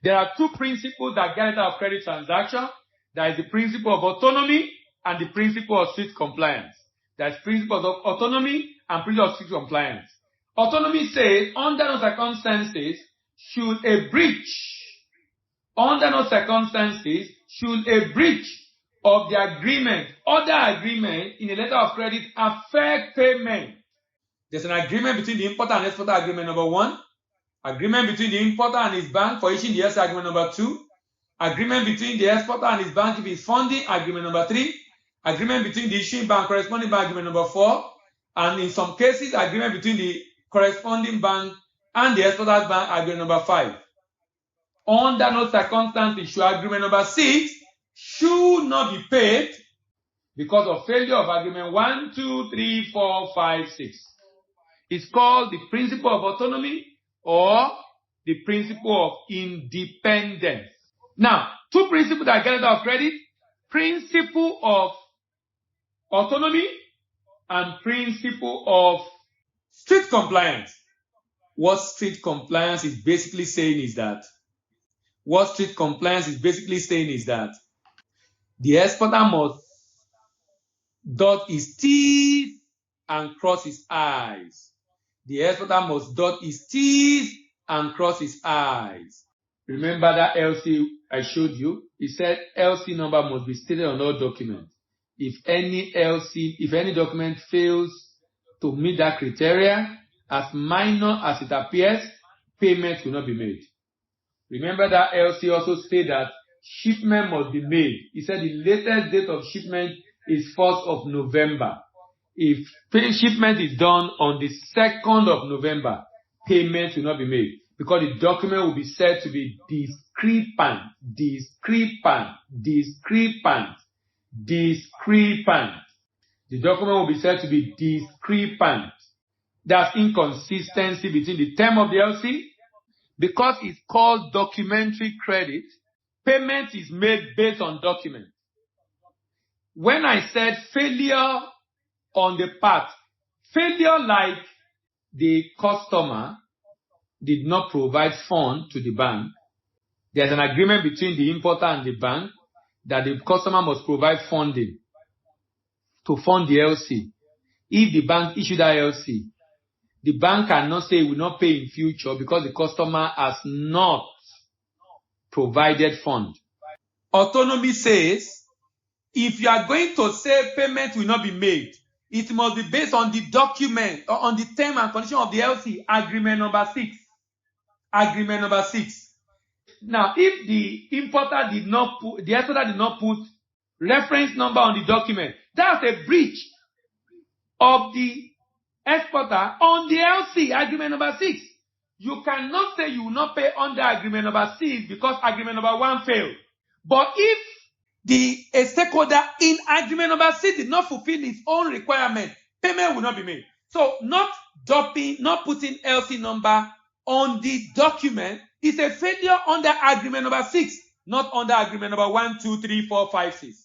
There are two principles that get out of credit transaction. There is the principle of autonomy and the principle of strict compliance. There is principle of autonomy and principle of strict compliance. Autonomy says, under no circumstances should a breach of the agreement, other agreement in a letter of credit affect payment. There's an agreement between the importer and exporter, agreement number 1. Agreement between the importer and his bank for issuing the LC, agreement number 2. Agreement between the exporter and his bank if he's funding, agreement number 3. Agreement between the issuing bank, corresponding bank, agreement number 4. And in some cases, agreement between the corresponding bank and the exporter's bank, agreement number 5. Under no circumstances should agreement number 6 should not be paid because of failure of agreement 1, 2, 3, 4, 5, 6. It's called the principle of autonomy or the principle of independence. Now, two principles that get out of credit: principle of autonomy and principle of strict compliance. What strict compliance is basically saying is that the exporter must dot his T's and cross his I's. The exporter must dot his T's and cross his I's. Remember that LC I showed you? It said LC number must be stated on all documents. If any document fails to meet that criteria, as minor as it appears, payment will not be made. Remember that LC also said that shipment must be made. He said the latest date of shipment is 1st of November. If shipment is done on the 2nd of November, payment will not be made because the document will be said to be discrepant. The document will be said to be discrepant. That's inconsistency between the term of the LC. Because it's called documentary credit, payment is made based on document. When I said failure on the part, failure like the customer did not provide funds to the bank, there's an agreement between the importer and the bank that the customer must provide funding to fund the LC. If the bank issued that LC, the bank cannot say it will not pay in future because the customer has not provided fund. Autonomy says, if you are going to say payment will not be made, it must be based on the document or on the term and condition of the LC, agreement number 6. Now, if the exporter did not put reference number on the document, that's a breach of the exporter on the LC, agreement number 6. You cannot say you will not pay under agreement number 6 because agreement number 1 failed. But if a stakeholder in agreement number 6 did not fulfill its own requirement, payment will not be made. So not putting LC number on the document is a failure under agreement number 6, not under agreement number 1, 2, 3, 4, 5, 6.